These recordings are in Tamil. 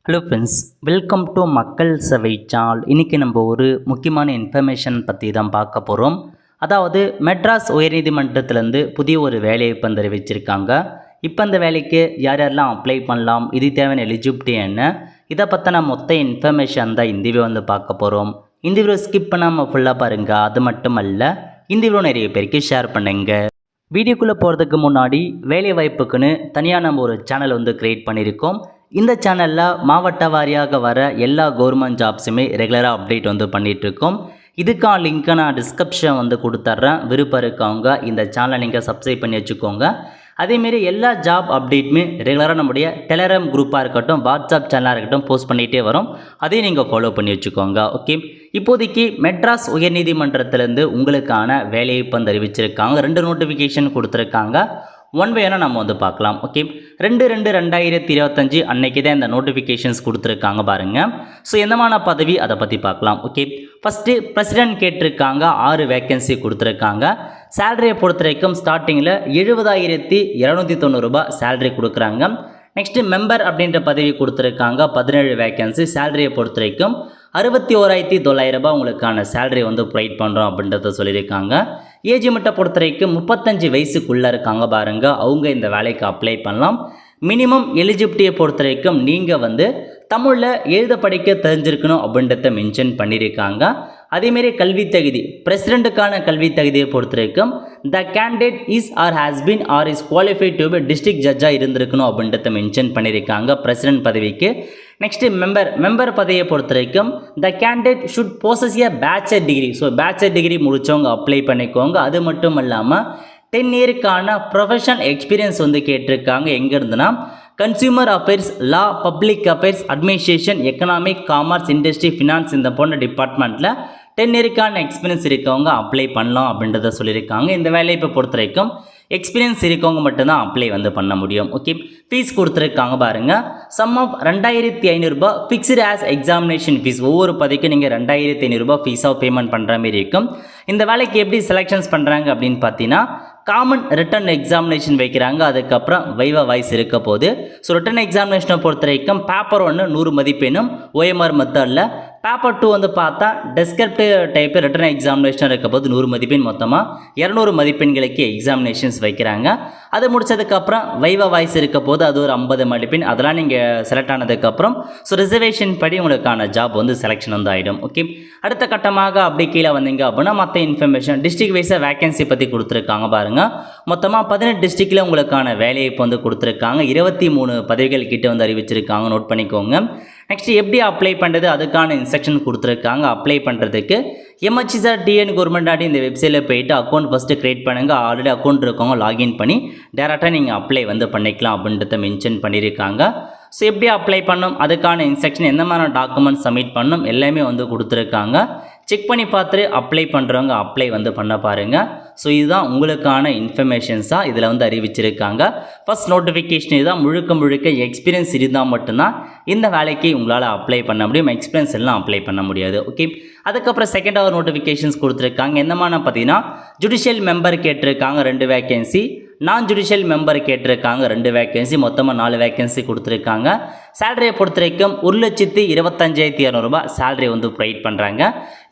ஹலோ ஃப்ரெண்ட்ஸ், வெல்கம் டு மக்கள் சேவை சேனல். இன்றைக்கி நம்ம ஒரு முக்கியமான இன்ஃபர்மேஷன் பற்றி தான் பார்க்க போகிறோம். அதாவது மெட்ராஸ் உயர்நீதிமன்றத்திலேருந்து புதிய ஒரு வேலைவாய்ப்பு தெரிவிச்சிருக்காங்க. இப்போ அந்த வேலைக்கு யார் யாரெல்லாம் அப்ளை பண்ணலாம், இது தேவையான எலிஜிபிலிட்டி என்ன, இதை பற்றின மொத்த இன்ஃபர்மேஷன் தான் இந்த வீடியோ பார்க்க போகிறோம். இந்த வீடியோ ஸ்கிப் பண்ணாமல் ஃபுல்லாக பாருங்கள். அது மட்டும் அல்ல, இந்த வீடியோ நிறைய பேருக்கு ஷேர் பண்ணுங்கள். வீடியோக்குள்ளே போகிறதுக்கு முன்னாடி வேலைவாய்ப்புக்குன்னு தனியாக நம்ம ஒரு சேனல் க்ரியேட் பண்ணியிருக்கோம். இந்த சேனலில் மாவட்ட வாரியாக வர எல்லா கவர்மெண்ட் ஜாப்ஸுமே ரெகுலராக அப்டேட் பண்ணிகிட்ருக்கோம். இதுக்கான லிங்க்கை நான் டிஸ்கிரிப்ஷன் கொடுத்துட்றேன். விருப்பம் இருக்கவங்க இந்த சேனலை நீங்கள் சப்ஸ்கிரைப் பண்ணி வச்சுக்கோங்க. அதேமாரி எல்லா ஜாப் அப்டேட்டுமே ரெகுலராக நம்முடைய டெலகிராம் குரூப்பாக இருக்கட்டும், வாட்ஸ்அப் சேனலாக இருக்கட்டும் போஸ்ட் பண்ணிகிட்டே வரும். அதையும் நீங்கள் ஃபாலோ பண்ணி வச்சுக்கோங்க. ஓகே, இப்போதைக்கு மெட்ராஸ் உயர்நீதிமன்றத்திலேருந்து உங்களுக்கான வேலைவாய்ப்பு அறிவிச்சிருக்காங்க. 2 நோட்டிஃபிகேஷன் கொடுத்துருக்காங்க. ஒன் வேனா நம்ம பார்க்கலாம். ஓகே, 2/2/2025 அன்னைக்கு தான் இந்த நோட்டிஃபிகேஷன்ஸ் கொடுத்துருக்காங்க பாருங்கள். ஸோ எந்தமான பதவி அதை பற்றி பார்க்கலாம். ஓகே, ஃபஸ்ட்டு பிரசிடென்ட் கேட்டிருக்காங்க. 6 வேக்கன்சி கொடுத்துருக்காங்க. சேலரியை பொறுத்த வரைக்கும் ஸ்டார்டிங்கில் 70,290 ரூபாய் சேலரி கொடுக்குறாங்க. நெக்ஸ்ட்டு மெம்பர் அப்படின்ற பதவி கொடுத்துருக்காங்க. 17 வேக்கன்சி. சேலரியை பொறுத்த வரைக்கும் 61,900 ரூபாய் உங்களுக்கான சேலரி ப்ரொவைட் பண்ணுறோம் அப்படின்றத சொல்லியிருக்காங்க. ஏஜ் லிமிட்டை பொறுத்த வரைக்கும் 35 வயசுக்குள்ளே இருக்காங்க பாருங்க, அவங்க இந்த வேலைக்கு அப்ளை பண்ணலாம். மினிமம் எலிஜிபிலிட்டியை பொறுத்த வரைக்கும் நீங்கள் தமிழில் எழுத படிக்க தெரிஞ்சிருக்கணும் அப்படின்றத மென்ஷன் பண்ணியிருக்காங்க. அதேமாரி கல்வி தகுதி, பிரசிடெண்ட்டுக்கான கல்வி தகுதியை பொறுத்த வரைக்கும் the candidate is or has been or is qualified to be district ஜட்ஜாக இருந்திருக்கணும் அப்படின்றத மென்ஷன் பண்ணியிருக்காங்க பிரசிடெண்ட் பதவிக்கு. நெக்ஸ்ட்டு மெம்பர் பதவியை பொறுத்த வரைக்கும் the candidate should possess a bachelor degree. So bachelor degree முடித்தவங்க அப்ளை பண்ணிக்கோங்க. அது மட்டும் இல்லாமல் 10 இயருக்கான ப்ரொஃபஷனல் எக்ஸ்பீரியன்ஸ் கேட்டிருக்காங்க. எங்கேருந்துன்னா consumer affairs, law, public affairs, administration, economic, commerce, industry, finance இந்த போன்ற டிபார்ட்மெண்ட்டில் 10 இயருக்கான எக்ஸ்பீரியன்ஸ் இருக்கவங்க அப்ளை பண்ணலாம் அப்படின்றத சொல்லியிருக்காங்க. இந்த வேலையை இப்போ பொறுத்த வரைக்கும் எக்ஸ்பீரியன்ஸ் இருக்கவங்க மட்டும்தான் அப்ளை பண்ண முடியும். ஓகே, ஃபீஸ் கொடுத்துருக்காங்க பாருங்கள். சம் ஆஃப் 2,500 ரூபாய் ஃபிக்ஸ்டு ஆஸ் எக்ஸாமினேஷன் ஃபீஸ். ஒவ்வொரு பதவிக்கும் நீங்கள் 2,500 ரூபாய் ஃபீஸாக பேமெண்ட் பண்ணுற மாதிரி இருக்கும். இந்த வேலைக்கு எப்படி செலெக்ஷன்ஸ் பண்ணுறாங்க அப்படின்னு பார்த்தீங்கன்னா காமன் ரிட்டன் எக்ஸாமினேஷன் வைக்கிறாங்க. அதுக்கப்புறம் வைவா வாய்ஸ் இருக்க போது. ஸோ ரிட்டன் எக்ஸாமினேஷனை பொறுத்த வரைக்கும் பேப்பர் 1 100 மதிப்பெண்ணும் OMR மெத்தடில், பேப்பர் 2 பார்த்தா டெஸ்கிரிப்டிவ் டைப்பு ரிட்டன் எக்ஸாமினேஷன் இருக்க போது 100 மதிப்பெண், மொத்தமாக 200 மதிப்பெண்களுக்கு எக்ஸாமினேஷன்ஸ் வைக்கிறாங்க. அது முடிச்சதுக்கப்புறம் வைவா வாய்ஸ் இருக்க போது அது ஒரு 50 மதிப்பெண். அதெல்லாம் நீங்கள் செலக்ட் ஆனதுக்கப்புறம் ஸோ ரிசர்வேஷன் படி உங்களுக்கான ஜாப் செலெக்ஷன் ஆகிடும். ஓகே, அடுத்த கட்டமாக அப்படி கீழே வந்தீங்க அப்படின்னா மற்ற இன்ஃபர்மேஷன் டிஸ்ட்ரிக்ட் வைஸாக வேகன்சி பற்றி கொடுத்துருக்காங்க பாருங்கள். மொத்தமாக 18 டிஸ்ட்ரிக்டில் உங்களுக்கான வேலையை கொடுத்துருக்காங்க. 23 பதவிகள் கிட்ட அறிவிச்சிருக்காங்க. நோட் பண்ணிக்கோங்க. நெக்ஸ்ட் எப்படி அப்ளை பண்ணுறது, அதுக்கான இன்ஸ்ட்ரக்ஷன் கொடுத்துருக்காங்க. அப்ளை பண்ணுறதுக்கு MHRDN கவர்மெண்ட் இந்த வெப்சைட்டில் போய்ட்டு அக்கௌண்ட் ஃபஸ்ட்டு க்ரியேட் பண்ணுங்கள். ஆல்ரெடி அக்கௌண்ட் இருக்கவங்க லாகின் பண்ணி டேரெக்டாக நீங்கள் அப்ளை பண்ணிக்கலாம் அப்படின்றத மென்ஷன் பண்ணியிருக்காங்க. ஸோ எப்படி அப்ளை பண்ணணும், அதுக்கான இன்ஸ்ட்ரக்ஷன், எந்த மாதிரி டாக்குமெண்ட் சப்மிட் பண்ணணும் எல்லாமே கொடுத்துருக்காங்க. செக் பண்ணி பார்த்துட்டு அப்ளை பண்ணுறவங்க அப்ளை பண்ண பாருங்கள். ஸோ இதுதான் உங்களுக்கான இன்ஃபர்மேஷன்ஸாக இதில் அறிவிச்சிருக்காங்க. ஃபஸ்ட் நோட்டிஃபிகேஷன் இதுதான். முழுக்க எக்ஸ்பீரியன்ஸ் இருந்தால் மட்டும்தான் இந்த வேலைக்கு உங்களால் அப்ளை பண்ண முடியும். எக்ஸ்பீரியன்ஸ் எல்லாம் அப்ளை பண்ண முடியாது. ஓகே, அதுக்கப்புறம் செகண்ட் நோட்டிஃபிகேஷன்ஸ் கொடுத்துருக்காங்க. என்னமான பார்த்தீங்கன்னா ஜுடிஷியல் மெம்பர் கேட்டிருக்காங்க 2 வேக்கன்சி, நான் ஜுடிஷியல் மெம்பர் கேட்டிருக்காங்க 2 வேக்கன்சி, மொத்தமாக 4 வேக்கன்சி கொடுத்துருக்காங்க. சேலரியை பொறுத்த வரைக்கும் 1,25,200 ரூபாய் சேலரி ப்ரொவைட் பண்ணுறாங்க.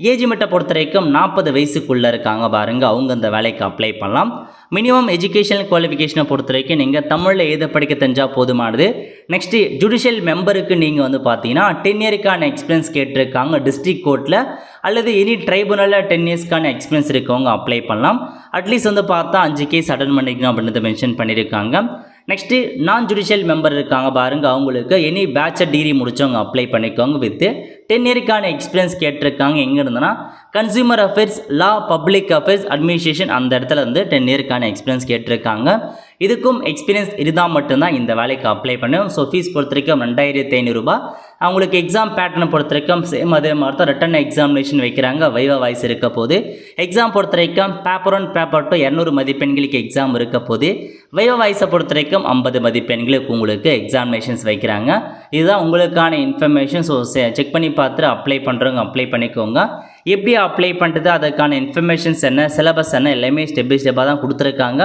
ஏஜ் லிமிட்டை பொறுத்த வரைக்கும் 40 வயசுக்குள்ளே இருக்காங்க பாருங்கள், அவங்க இந்த வேலைக்கு அப்ளை பண்ணலாம். மினிமம் எஜுகேஷனல் குவாலிஃபிகேஷனை பொறுத்த வரைக்கும் நீங்கள் தமிழில் எழுத படிக்க தெரிஞ்சால் போதுமானது. நெக்ஸ்ட்டு ஜுடிஷியல் மெம்பருக்கு நீங்கள் பார்த்தீங்கன்னா 10 இயருக்கான எக்ஸ்பீரியன்ஸ் கேட்டிருக்காங்க. டிஸ்ட்ரிக்ட் கோர்ட்டில் அல்லது எனி ட்ரைபுனலில் 10 இயர்ஸ்க்கான எக்ஸ்பீரியன்ஸ் இருக்கவங்க அப்ளை பண்ணலாம். அட்லீஸ்ட் பார்த்தா 5 கேஸ் அட்டன் பண்ணிக்கணும் அப்படின்றத மென்ஷன் பண்ணியிருக்காங்க. நெக்ஸ்ட்டு நான் ஜுடிஷியல் மெம்பர் இருக்காங்க பாருங்கள், அவங்களுக்கு எனி பேச்சுலர் டிகிரி முடித்தவங்க அப்ளை பண்ணிக்கோங்க. வித்து 10 இயருக்கான எக்ஸ்பீரியன்ஸ் கேட்டிருக்காங்க. எங்கே இருந்ததுன்னா consumer affairs, law, public affairs, administration அந்த இடத்துல 10 இயருக்கான எக்ஸ்பீரியன்ஸ் கேட்டிருக்காங்க. இதுக்கும் எக்ஸ்பீரியன்ஸ் இருந்தால் மட்டும்தான் இந்த வேலைக்கு அப்ளை பண்ணும். ஸோ ஃபீஸ் பொறுத்த வரைக்கும் 2,500 ரூபாய். அவங்களுக்கு எக்ஸாம் பேட்டர்னை பொறுத்த வரைக்கும் சேம் அதே மாதிரி தான் ரிட்டன் எக்ஸாமினேஷன் வைக்கிறாங்க. வைவா வாய்ஸ் இருக்க போது. எக்ஸாம் பொறுத்த வரைக்கும் பேப்பர் 1 பேப்பர் 2 200 மதிப்பெண்களுக்கு எக்ஸாம் இருக்க போது. வைவா வாய்ஸை பொறுத்த வரைக்கும் 50 மதிப்பெண்களுக்கு உங்களுக்கு எக்ஸாமினேஷன்ஸ் வைக்கிறாங்க. இதுதான் உங்களுக்கான இன்ஃபர்மேஷன். ஸோ செக் பண்ணி பார்த்துட்டு அப்ளை பண்ணுறவங்க அப்ளை பண்ணிக்கோங்க. எப்படி அப்ளை பண்ணுறது, அதற்கான இன்ஃபர்மேஷன்ஸ் என்ன, சிலபஸ் என்ன, எல்லாமே ஸ்டெப் பை ஸ்டெப்பாக தான் கொடுத்துருக்காங்க.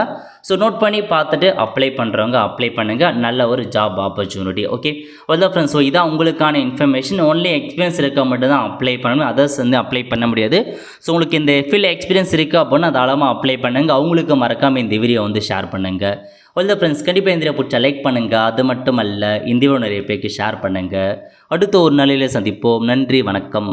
ஸோ நோட் பண்ணி பார்த்துட்டு அப்ளை பண்ணுறவங்க அப்ளை பண்ணுங்கள். நல்ல ஒரு ஜாப் ஆப்பர்ச்சுனிட்டி. ஓகே அவ்வளோ ஃப்ரெண்ட்ஸ். ஸோ இதான் உங்களுக்கான இன்ஃபர்மேஷன். ஒன்லி எக்ஸ்பீரியன்ஸ் இருக்க மட்டும் தான் அப்ளை பண்ணணும், அதர்ஸ் வந்து அப்ளை பண்ண முடியாது. ஸோ உங்களுக்கு இந்த எஃபில் எக்ஸ்பீரியன்ஸ் இருக்குது அப்படின்னா தாராளமாக அப்ளை பண்ணுங்கள். அவங்களுக்கு மறக்காமல் இந்த வீடியோ வந்து ஷேர் பண்ணுங்கள். அவ்வளோ ஃப்ரெண்ட்ஸ். கண்டிப்பாக இந்த வீடியோ பிடிச்சா லைக் பண்ணுங்கள். அது மட்டும் அல்ல, இந்த வீடியோ நிறைய பேருக்கு ஷேர் பண்ணுங்கள். அடுத்த ஒரு நாளில் சந்திப்போம். நன்றி, வணக்கம்.